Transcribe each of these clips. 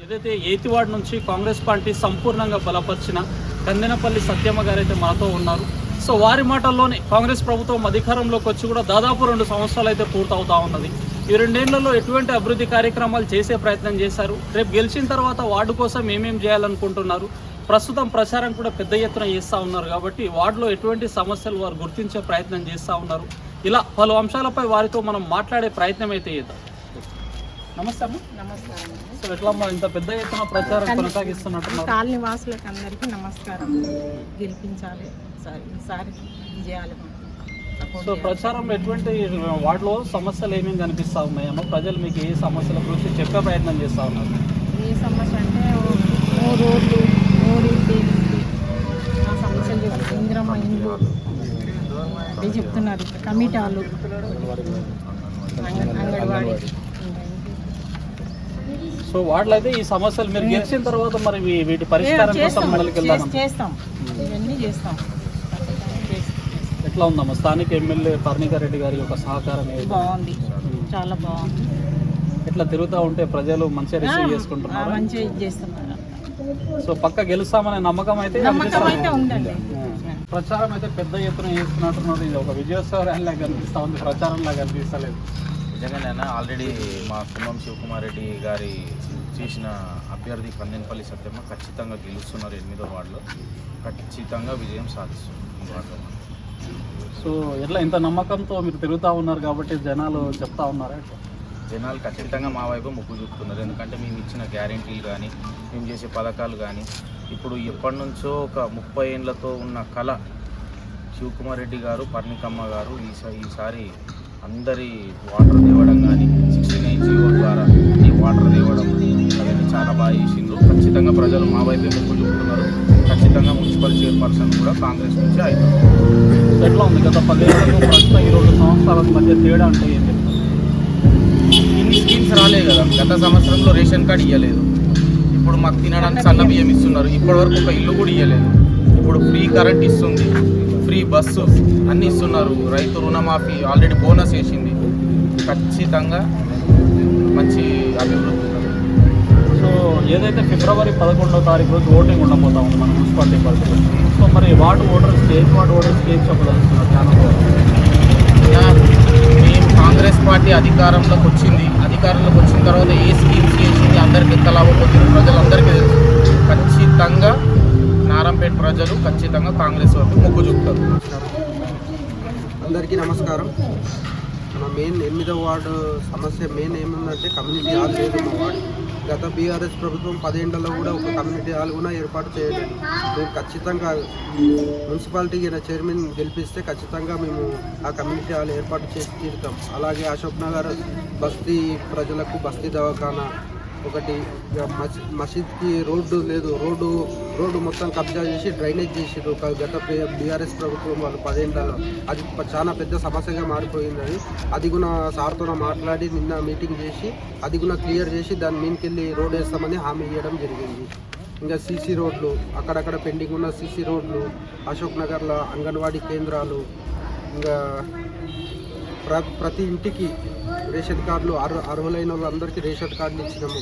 ఏదైతే 8th ward నుంచి Congress party సంపూర్ణంగా బలపరిచిన కందెనపల్లి సత్యమ్మ గారు అయితే మనతో ఉన్నారు. సో వారి మాటల్లోనే కాంగ్రెస్ ప్రభుత్వం అధికారంలోకి వచ్చి కూడా దాదాపు 2 సంవత్సరాలు అయితే పూర్తవుతా ఉన్నది. ఈ 2 ఏళ్లలో ఎటువంటి అభివృద్ధి కార్యక్రమాలు చేసే ప్రయత్నం చేశారు, రేపు గెలిచిన తర్వాత వార్డు కోసం ఏమేం చేయాలనుకుంటున్నారు, ప్రస్తుతం ప్రచారం కూడా పెద్ద ఎత్తున చేస్తూ ఉన్నారు కాబట్టి వార్డులో ఎటువంటి సమస్యలు వారు గుర్తించే ప్రయత్నం చేస్తూ ఉన్నారు. ఇలా పలు అంశాలపై వారితో మనం మాట్లాడే ప్రయత్నం అయితే చేద్దాం. నమస్తే అమ్మ. నమస్కారం. సో ఎట్లా అమ్మా ఇంత పెద్ద ఎత్తున ప్రచారం కొనసాగిస్తున్నట్టున్నారు? కాలనీ వాసులకు అందరికీ నమస్కారం. గెలిపించాలి ఈసారి చేయాలి. సో ప్రచారం ఎటువంటి వాటిలో సమస్యలు ఏమేమి కనిపిస్తూ ఉన్నాయమ్మా? ప్రజలు మీకు ఏ సమస్యల గురించి చెప్పే ప్రయత్నం చేస్తూ ఉన్నారు? ఏ సమస్య అంటే రోడ్లు, ఇంటి ఆ సమస్యలు చెప్తారు. ఇందిరమ్మ ఇండ్లు అవి చెప్తున్నారు. కమిటాలు, అంగన్వాడీ. సో వాటిలో అయితే ఈ సమస్యలు మీరు గెలిచిన తర్వాత మరి వీటి పరిష్కారం కోసం చేస్తాం, ఇవన్నీ చేస్తాం. ఎట్లా ఉందమ్మా స్థానిక ఎమ్మెల్యే పర్ణికా రెడ్డి గారి యొక్క సహకారం? బాగుంది, చాలా బాగుంది. ఎట్లా తిరుగుతూ ఉంటే ప్రజలు మంచిగా రిసీవ్ చేసుకుంటున్నారు, మంచిగా చేస్తున్నారు. సో పక్క గెలుస్తామనే నమ్మకం అయితే ఉందండి. ప్రచారం అయితే పెద్ద ఎత్తున చేస్తున్నట్టున్నారు. ఇది ఒక విజయోత్సవ ర్యాలీలా కనిపిస్తూ ఉంది, ప్రచారంలా కనిపిస్తలేదు. నిజంగానే ఆల్రెడీ మా కుమ్మం శివకుమార్ రెడ్డి గారి చేసిన అభ్యర్థి కందెనపల్లి సత్యమ్మ ఖచ్చితంగా గెలుస్తున్నారు. 8వ వార్డులో ఖచ్చితంగా విజయం సాధిస్తున్నారు ఈ వార్డులో. సో ఎట్లా ఇంత నమ్మకంతో మీరు తిరుగుతూ ఉన్నారు కాబట్టి జనాలు చెప్తా ఉన్నారా? జనాలు ఖచ్చితంగా మా వైపు మొగ్గు చూపుతున్నారు. ఎందుకంటే మేము ఇచ్చిన గ్యారెంటీలు కానీ, మేము చేసే పథకాలు కానీ, ఇప్పుడు ఎప్పటి నుంచో ఒక 30 ఏళ్లతో ఉన్న కళ శివకుమార్ రెడ్డి గారు, పర్ణికమ్మ గారు ఈసారి అందరి వాటర్ తేవడం కానీ 69 జీవో ద్వారా ఈ వాటర్ తేవడం అవన్నీ చాలా బాగా చేసిండ్రు. ఖచ్చితంగా ప్రజలు మా వైపే మొగ్గు చూపుతున్నారు. ఖచ్చితంగా మున్సిపల్ చైర్పర్సన్ కూడా కాంగ్రెస్ నుంచి అవుతుంది. ఎట్లా ఉంది గత 10 ఏళ్లకు ప్రస్తుతం ఈ 2 సంవత్సరాల మధ్య తేడా అంటే ఏం చెప్తారు? ఇన్ని స్కీమ్స్ రాలే కదా. గత సంవత్సరంలో రేషన్ కార్డు ఇవ్వలేదు, ఇప్పుడు మాకు తినడానికి సన్న బియ్యం ఇస్తున్నారు. ఇప్పటివరకు ఒక ఇల్లు కూడా ఇవ్వలేదు. ఇప్పుడు ఫ్రీ కరెంట్ ఇస్తుంది, ఫ్రీ బస్సు అన్నీ ఇస్తున్నారు. రైతు రుణమాఫీ ఆల్రెడీ బోనస్ వేసింది. ఖచ్చితంగా మంచి అభివృద్ధి. సో ఏదైతే ఫిబ్రవరి 11వ తారీఖు రోజు ఓటింగ్ ఉండబోతా ఉంది మన మున్సిపాలిటీ పరిధిలో. సో మరి వార్డు ఓటర్స్కి ఏం చెప్పదలుచున్నారు? మేము కాంగ్రెస్ పార్టీ అధికారంలోకి వచ్చిన తర్వాత ఏ స్కీమ్స్ చేసింది, అందరికీ ఎంత లాభం పొందిన ప్రజలందరికీ తెలుసు. ఖచ్చితంగా నారంపేట ప్రజలు ఖచ్చితంగా కాంగ్రెస్ వైపు మొగ్గు చూపుతారు. అందరికీ నమస్కారం. మన మెయిన్ 8వ వార్డు సమస్య ఏముందంటే కమ్యూనిటీ హాల్ లేదు మా వార్డు. గత బీఆర్ఎస్ ప్రభుత్వం 10 ఏళ్లలో కూడా ఒక కమ్యూనిటీ హాల్ కూడా ఏర్పాటు చేయలేదు. మేము ఖచ్చితంగా మున్సిపాలిటీ చైర్మన్ గెలిపిస్తే ఖచ్చితంగా మేము ఆ కమ్యూనిటీ హాల్ ఏర్పాటు చేసి తీరుతాం. అలాగే అశోక్ నగర్ బస్తీ ప్రజలకు బస్తీ దవాఖానా ఒకటి, మసీద్కి రోడ్డు లేదు, రోడ్డు మొత్తం కబ్జా చేసి డ్రైనేజ్ చేసారు గత బీఆర్ఎస్ ప్రభుత్వం వాళ్ళు 10 ఏళ్లలో. అది చాలా పెద్ద సమస్యగా మారిపోయింది. అది కూడా సార్తో మాట్లాడి నిన్న మీటింగ్ చేసి అది కూడా క్లియర్ చేసి దాని మీదకెళ్ళి రోడ్ వేస్తామని హామీ ఇవ్వడం జరిగింది. ఇంకా సీసీ రోడ్లు, అక్కడక్కడ పెండింగ్ ఉన్న సీసీ రోడ్లు, అశోక్ నగర్లో అంగన్వాడీ కేంద్రాలు, ఇంకా ప్రతి ఇంటికి రేషన్ కార్డులు, అర్హులైన వాళ్ళందరికీ రేషన్ కార్డులు ఇచ్చినాము.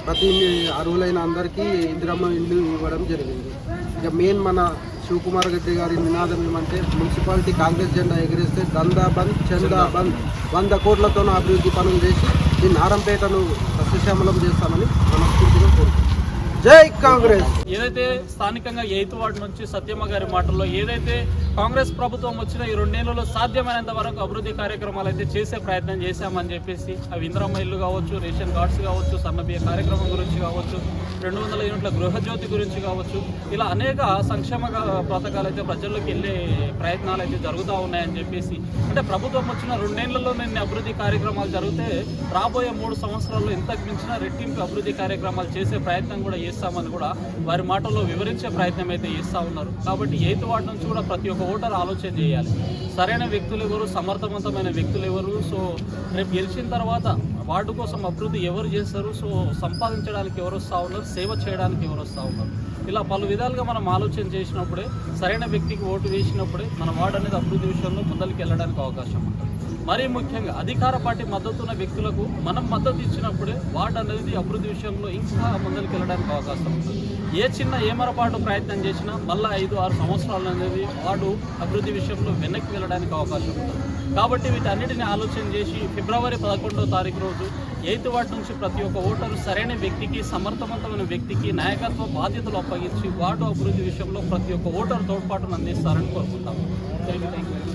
ప్రతి అర్హులైన అందరికీ ఇందిరమ్మ ఇల్లు ఇవ్వడం జరిగింది. ఇక మెయిన్ మన శివకుమార్ రెడ్డి గారి నినాదం ఏమంటే మున్సిపాలిటీ కాంగ్రెస్ జెండా ఎగిరేస్తే దందా బంద్, చందా బంద్, 100 కోట్లతోనూ అభివృద్ధి పనులు చేసి ఈ నారంపేటను సస్యశ్యామలం చేస్తామని మనస్ఫూర్తిగా కోరుకుంటున్నాం. జై కాంగ్రెస్. ఏదైతే స్థానికంగా 8th వార్డు నుంచి సత్యమ్మ గారి మాటల్లో ఏదైతే కాంగ్రెస్ ప్రభుత్వం వచ్చిన ఈ 2 ఏళ్లలో సాధ్యమైనంత వరకు అభివృద్ధి కార్యక్రమాలు అయితే చేసే ప్రయత్నం చేశామని చెప్పేసి, అవి ఇందిరమ్మ ఇల్లు కావచ్చు, రేషన్ కార్డ్స్ కావచ్చు, సన్నబియ్య కార్యక్రమం గురించి కావచ్చు, 200 యూనిట్ల గృహజ్యోతి గురించి కావచ్చు, ఇలా అనేక సంక్షేమ పథకాలు అయితే ప్రజల్లోకి వెళ్ళే ప్రయత్నాలు అయితే జరుగుతూ ఉన్నాయని చెప్పేసి, అంటే ప్రభుత్వం వచ్చిన 2 ఏళ్లలో నేను అభివృద్ధి కార్యక్రమాలు జరిగితే రాబోయే 3 సంవత్సరాల్లో ఇంతకు మించిన రెట్టింపు అభివృద్ధి కార్యక్రమాలు చేసే ప్రయత్నం కూడా చేస్తామని కూడా వారి మాటల్లో వివరించే ప్రయత్నం అయితే చేస్తూ ఉన్నారు. కాబట్టి 8th వార్డు నుంచి కూడా ప్రతి ఒక్క ఓటర్ ఆలోచన చేయాలి. సరైన వ్యక్తులు ఎవరు, సమర్థవంతమైన వ్యక్తులు ఎవరు, సో రేపు గెలిచిన తర్వాత వార్డు కోసం అభివృద్ధి ఎవరు చేస్తారు, సో సంపాదించడానికి ఎవరు వస్తూ ఉన్నారు, సేవ చేయడానికి ఎవరు వస్తూ ఉన్నారు. ఇలా పలు విధాలుగా మనం ఆలోచన చేసినప్పుడే సరైన వ్యక్తికి ఓటు వేసినప్పుడే మన వార్డు అనేది అభివృద్ధి విషయంలో ముందరికి వెళ్ళడానికి అవకాశం ఉంటుంది. మరీ ముఖ్యంగా అధికార పార్టీ మద్దతు ఉన్న వ్యక్తులకు మనం మద్దతు ఇచ్చినప్పుడే వార్డు అనేది అభివృద్ధి విషయంలో ఇంకా ముందరికి వెళ్ళడానికి అవకాశం ఉంటుంది. ఏ చిన్న ఏమరపాటు ప్రయత్నం చేసినా మళ్ళీ 5-6 సంవత్సరాలు అనేది వార్డు అభివృద్ధి విషయంలో వెనక్కి వెళ్ళడానికి అవకాశం ఉంటుంది. కాబట్టి వీటన్నిటిని ఆలోచన చేసి ఫిబ్రవరి 11వ తారీఖు రోజు 8th వార్డు నుంచి ప్రతి ఒక్క ఓటరు సరైన వ్యక్తికి, సమర్థవంతమైన వ్యక్తికి నాయకత్వ బాధ్యతలు అప్పగించి వార్డు అభివృద్ధి విషయంలో ప్రతి ఒక్క ఓటరు తోడ్పాటును అందిస్తారని కోరుకుంటాము. Thank you.